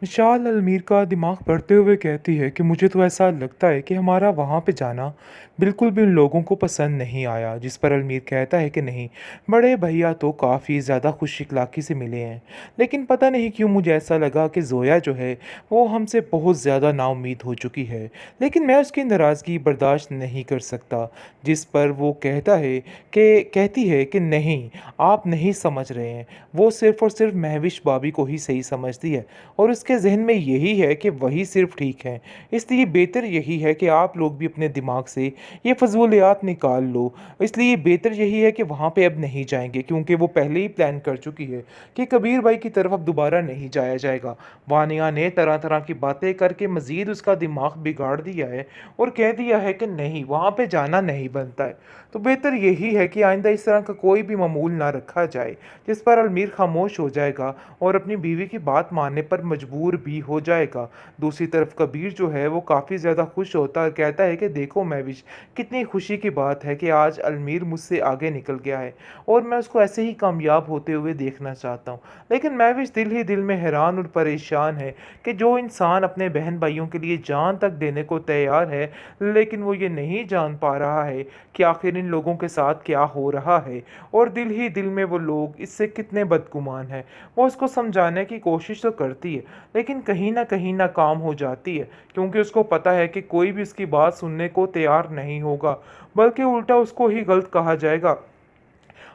विशाल अलमीर का दिमाग पढ़ते हुए कहती है कि मुझे तो ऐसा लगता है कि हमारा वहाँ पे जाना बिल्कुल भी उन लोगों को पसंद नहीं आया। जिस पर अलमीर कहता है कि नहीं, बड़े भैया तो काफ़ी ज़्यादा खुश इखलाक़ी से मिले हैं। लेकिन पता नहीं क्यों मुझे ऐसा लगा कि ज़ोया जो है वो हमसे बहुत ज़्यादा नाउम्मीद हो चुकी है। लेकिन मैं उसकी नाराज़गी बर्दाश्त नहीं कर सकता। जिस पर वो कहती है कि नहीं, आप नहीं समझ रहे हैं। वो सिर्फ़ और सिर्फ़ महविश भाभी को ही सही समझती है और उसके ज़हन में यही है कि वही सिर्फ़ ठीक है। इसलिए बेहतर यही है कि आप लोग भी अपने दिमाग से ये फ़ज़ूलियात निकाल लो। इसलिए बेहतर यही है कि वहाँ पे अब नहीं जाएँगे, क्योंकि वो पहले ही प्लान कर चुकी है कि कबीर भाई की तरफ अब दोबारा नहीं जाया जाएगा। वानिया ने तरह-तरह की बातें करके मज़ीद उसका दिमाग बिगाड़ दिया है और कह दिया है कि नहीं, वहाँ पे जाना नहीं बनता है। तो बेहतर यही है कि आइंदा इस तरह का कोई भी मामूल ना रखा जाए। जिस पर अलमीर खामोश हो जाएगा और अपनी बीवी की बात मानने पर मजबूर भी हो जाएगा। दूसरी तरफ कबीर जो है वो काफ़ी ज़्यादा खुश होता है और कहता है कि देखो महविश, कितनी खुशी की बात है कि आज अलमीर मुझसे आगे निकल गया है और मैं उसको ऐसे ही कामयाब होते हुए देखना चाहता हूँ। लेकिन महविश दिल ही दिल में हैरान और परेशान है कि जो इंसान अपने बहन भाइयों के लिए जान तक देने को तैयार है, लेकिन वो ये नहीं जान पा रहा है कि आखिर इन लोगों के साथ क्या हो रहा है और दिल ही दिल में वो लोग इससे कितने बदगुमान हैं। वो उसको समझाने की कोशिश तो करती है, लेकिन कहीं न कहीं नाकाम हो जाती है, क्योंकि उसको पता है कि कोई भी उसकी बात सुनने को तैयार नहीं होगा, बल्कि उल्टा उसको ही गलत कहा जाएगा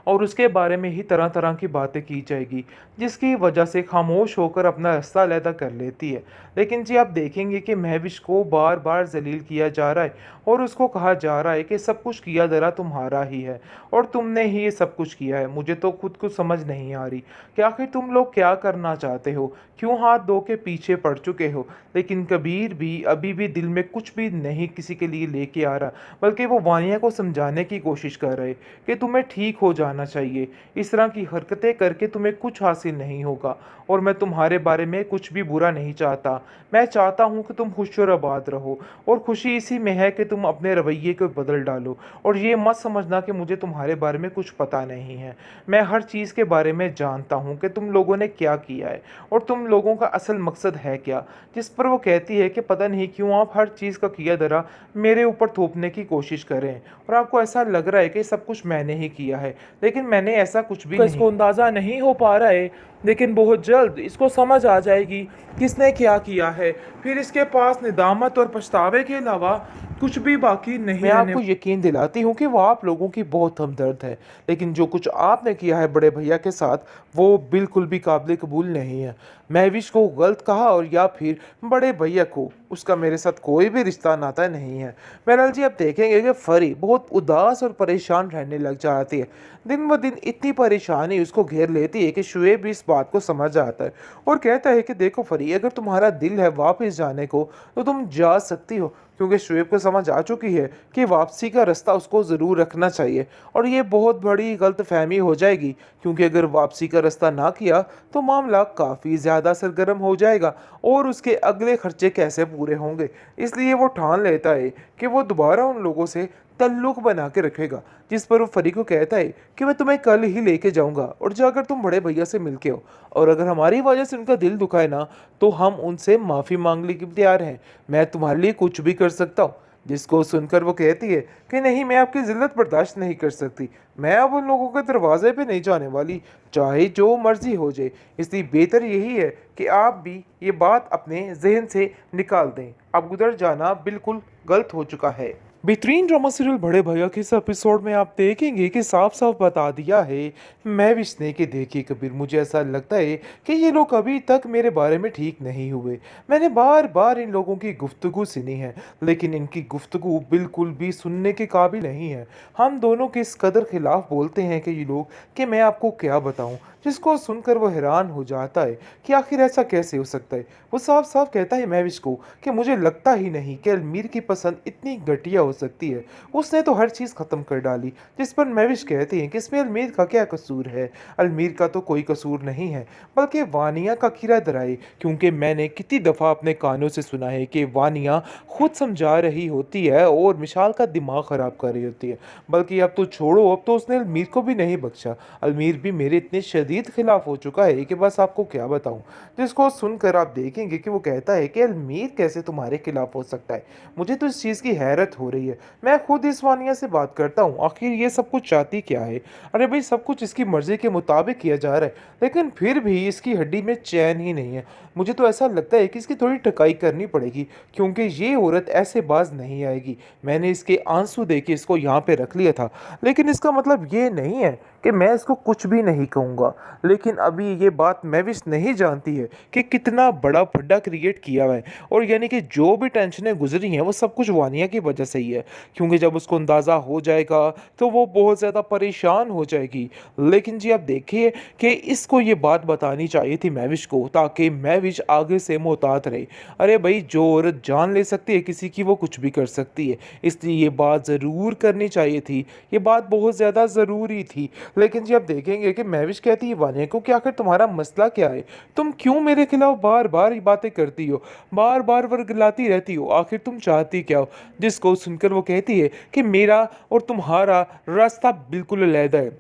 और उसके बारे में ही तरह-तरह की बातें की जाएगी, जिसकी वजह से खामोश होकर अपना रास्ता अलहदा कर लेती है। लेकिन जी आप देखेंगे कि महविश को बार-बार ज़लील किया जा रहा है और उसको कहा जा रहा है कि सब कुछ किया ज़रा तुम्हारा ही है और तुमने ही ये सब कुछ किया है। मुझे तो खुद को समझ नहीं आ रही कि आखिर तुम लोग क्या करना चाहते हो? क्यों हाथ धो के पीछे पड़ चुके हो? लेकिन कबीर भी अभी भी दिल में कुछ भी नहीं किसी के लिए लेके आ रहा, बल्कि वो वानिया को समझाने की कोशिश कर रहे कि तुम्हें ठीक हो जाना चाहिए। इस तरह की हरकतें करके तुम्हें कुछ हासिल नहीं होगा और मैं तुम्हारे बारे में कुछ भी बुरा नहीं चाहता। मैं चाहता हूँ कि तुम खुश और आबाद रहो और खुशी इसी में है कि तुम अपने रवैये को बदल डालो और ये मत समझना कि मुझे तुम्हारे बारे में कुछ पता नहीं है। मैं हर चीज़ के बारे में जानता हूँ कि तुम लोगों ने क्या किया है और तुम लोगों का असल मकसद है क्या। जिस पर वो कहती है कि पता नहीं क्यों आप हर चीज़ का किया धरा मेरे ऊपर थोपने की कोशिश कर रहे हैं और आपको ऐसा लग रहा है कि सब कुछ मैंने ही किया है, लेकिन मैंने ऐसा कुछ भी का नहीं। इसको अंदाज़ा नहीं हो पा रहा है, लेकिन बहुत जल्द इसको समझ आ जाएगी किसने क्या किया है। फिर इसके पास निदामत और पछतावे के अलावा कुछ भी बाकी मैं नहीं रहने। आपको यकीन दिलाती हूँ कि वो आप लोगों की बहुत हमदर्द है, लेकिन जो कुछ आपने किया है बड़े भैया के साथ, वो बिल्कुल भी काबिल कबूल नहीं है। महविश को गलत कहा और या फिर बड़े भैया को, उसका मेरे साथ कोई भी रिश्ता नाता नहीं है। बहरहाल जी आप देखेंगे कि फरी बहुत उदास और परेशान रहने लग जाती है। दिन ब दिन इतनी परेशानी उसको घेर लेती है कि शुएब भी इस बात को समझ आता है और कहता है कि देखो फरी, अगर तुम्हारा दिल है वापस जाने को तो तुम जा सकती हो, क्योंकि शुएब को समझ आ चुकी है कि वापसी का रास्ता उसको ज़रूर रखना चाहिए और ये बहुत बड़ी गलतफहमी हो जाएगी, क्योंकि अगर वापसी का रास्ता ना किया तो मामला काफ़ी ज़्यादा सरगर्म हो जाएगा और उसके अगले खर्चे कैसे पूरे होंगे। इसलिए वो ठान लेता है कि वो दोबारा उन लोगों से तल्लुक बना के रखेगा। जिस पर वो फरी को कहता है कि मैं तुम्हें कल ही लेके जाऊंगा और जाकर तुम बड़े भैया से मिल के हो, और अगर हमारी वजह से उनका दिल दुखाए ना तो हम उनसे माफ़ी मांगने के लिए तैयार हैं। मैं तुम्हारे लिए कुछ भी कर सकता हूँ। जिसको सुनकर वो कहती है कि नहीं, मैं आपकी ज़िल्लत बर्दाश्त नहीं कर सकती। मैं अब उन लोगों के दरवाजे पे नहीं जाने वाली, चाहे जो मर्जी हो जाए। इसलिए बेहतर यही है कि आप भी ये बात अपने जहन से निकाल दें। अब गुजर जाना बिल्कुल गलत हो चुका है। बेहतरीन ड्रामा सीरियल बड़े भैया के इस एपिसोड में आप देखेंगे कि साफ साफ बता दिया है मैं विस्ने के देखिए कबीर, मुझे ऐसा लगता है कि ये लोग अभी तक मेरे बारे में ठीक नहीं हुए। मैंने बार बार इन लोगों की गुफ्तगू सुनी है, लेकिन इनकी गुफ्तगू बिल्कुल भी सुनने के काबिल नहीं है। हम दोनों के इस कदर खिलाफ बोलते हैं कि ये लोग, कि मैं आपको क्या बताऊं, जिसको सुनकर वो हैरान हो जाता है कि आखिर ऐसा कैसे हो सकता है। वो साफ साफ कहता है महविश को कि मुझे लगता ही नहीं कि अलमीर की पसंद इतनी घटिया हो सकती है? उसने तो हर चीज़ ख़त्म कर डाली। जिस पर महविश कहती हैं कि इसमें अलमीर का क्या कसूर है? अलमीर का तो कोई कसूर नहीं है, बल्कि वानिया का किरदार है, क्योंकि मैंने कितनी दफ़ा अपने कानों से सुना है कि वानिया खुद समझा रही होती है और मिशाल का दिमाग ख़राब कर रही होती है। बल्कि अब तो छोड़ो, अब तो उसने अलमीर को भी नहीं बख्शा। अलमीर भी मेरे इतने शदीद खिलाफ हो चुका है कि बस आपको क्या बताऊं। जिसको सुनकर आप देखेंगे कि वो कहता है कि अलमीर कैसे तुम्हारे खिलाफ हो सकता है। मुझे तो इस चीज़ की हैरत हो रही है। मैं खुद इस वानिया से बात करता हूँ, आखिर ये सब कुछ चाहती क्या है? अरे भाई, सब कुछ इसकी मर्जी के मुताबिक किया जा रहा है, लेकिन फिर भी इसकी हड्डी में चैन ही नहीं है। मुझे तो ऐसा लगता है कि इसकी थोड़ी टकाई करनी पड़ेगी, क्योंकि ये औरत ऐसे बाज नहीं आएगी। मैंने इसके आंसू देके इसको यहाँ पे रख लिया था, लेकिन इसका मतलब ये नहीं है कि मैं इसको कुछ भी नहीं कहूँगा। लेकिन अभी ये बात महविश नहीं जानती है कि कितना बड़ा फड्डा क्रिएट किया हुआ है, और यानी कि जो भी टेंशनें गुजरी हैं वो सब कुछ वानिया की वजह से ही है। क्योंकि जब उसको अंदाज़ा हो जाएगा तो वो बहुत ज़्यादा परेशान हो जाएगी। लेकिन जी आप देखिए कि इसको ये बात बतानी चाहिए थी महविश को, ताकि महविश आगे से मोहतात रहे। अरे भाई, जो औरत जान ले सकती है किसी की, वो कुछ भी कर सकती है, इसलिए ये बात ज़रूर करनी चाहिए थी। ये बात बहुत ज़्यादा ज़रूरी थी। लेकिन जी आप देखेंगे कि महविश कहती है वानिया को कि आखिर तुम्हारा मसला क्या है? तुम क्यों मेरे खिलाफ बार बार ये बातें करती हो, बार बार वर्गलाती रहती हो? आखिर तुम चाहती क्या हो? जिसको सुनकर वो कहती है कि मेरा और तुम्हारा रास्ता बिल्कुल अलग है,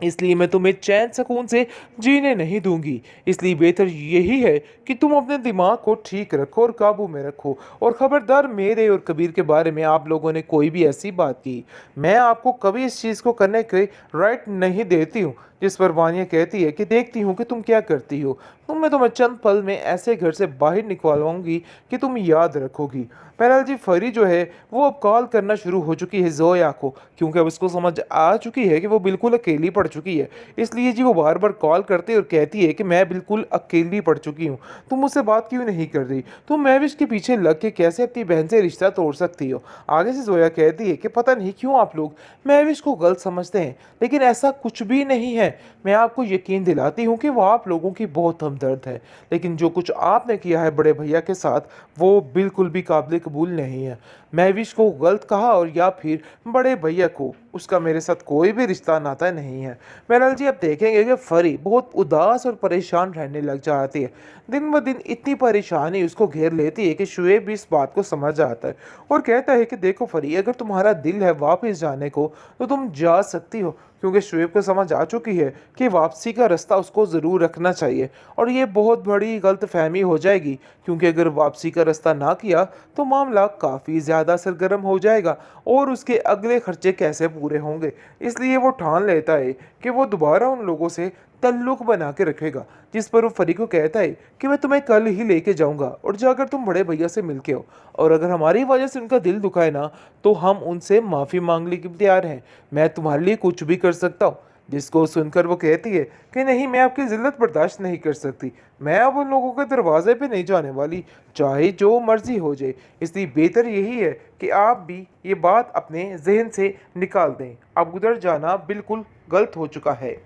इसलिए मैं तुम्हें चैन सुकून से जीने नहीं दूंगी। इसलिए बेहतर यही है कि तुम अपने दिमाग को ठीक रखो और काबू में रखो। और खबरदार, मेरे और कबीर के बारे में आप लोगों ने कोई भी ऐसी बात की, मैं आपको कभी इस चीज़ को करने के राइट नहीं देती हूँ। जिस पर वानिया कहती है कि देखती हूँ कि तुम क्या करती हो। मैं तुम्हें चंद पल में ऐसे घर से बाहर निकलवाऊंगी कि तुम याद रखोगी। बहरहाल जी, फरी जो है वो अब कॉल करना शुरू हो चुकी है जोया को, क्योंकि अब उसको समझ आ चुकी है कि वो बिल्कुल अकेली पड़ चुकी है। इसलिए जी वो बार बार कॉल करती है और कहती है कि मैं बिल्कुल अकेली पड़ चुकी हूँ, तुम मुझसे बात क्यों नहीं कर रही? तुम महविश के पीछे लग के कैसे अपनी बहन से रिश्ता तोड़ सकती हो? आगे से जोया कहती है कि पता नहीं क्यों आप लोग महविश को गलत समझते हैं, लेकिन ऐसा कुछ भी नहीं है। मैं आपको यकीन दिलाती हूँ कि वो आप लोगों की बहुत हमदर्द है, लेकिन जो कुछ आपने किया है बड़े भैया के साथ, वो बिल्कुल भी काबिल कबूल नहीं है। महविश को गलत कहा और या फिर बड़े भैया को, उसका मेरे साथ कोई भी रिश्ता नाता नहीं है। बहरहाल जी, आप देखेंगे कि फरी बहुत उदास और परेशान रहने लग जाती है। दिन ब दिन इतनी परेशानी उसको घेर लेती है कि शुएब भी इस बात को समझ आता है और कहता है कि देखो फरी, अगर तुम्हारा दिल है वापस जाने को तो तुम जा सकती हो, क्योंकि शुएब को समझ आ चुकी है कि वापसी का रास्ता उसको ज़रूर रखना चाहिए। और ये बहुत बड़ी गलतफहमी हो जाएगी, क्योंकि अगर वापसी का रास्ता ना किया तो मामला काफ़ी ज़्यादा सरगर्म हो जाएगा और उसके अगले खर्चे कैसे पूरे होंगे। इसलिए वो ठान लेता है कि वो दोबारा उन लोगों से तल्लुक बना के रखेगा। जिस पर वो फरी को कहता है कि मैं तुम्हें कल ही लेके जाऊंगा और जाकर तुम बड़े भैया से मिल के हो, और अगर हमारी वजह से उनका दिल दुखाए ना तो हम उनसे माफ़ी मांगने के लिए तैयार हैं। मैं तुम्हारे लिए कुछ भी कर सकता हूँ। जिसको सुनकर वो कहती है कि नहीं, मैं आपकी जिल्लत बर्दाश्त नहीं कर सकती। मैं अब उन लोगों के दरवाजे पे नहीं जाने वाली, चाहे जो मर्जी हो जाए। इसलिए बेहतर यही है कि आप भी ये बात अपने जहन से निकाल दें। अब उधर जाना बिल्कुल गलत हो चुका है।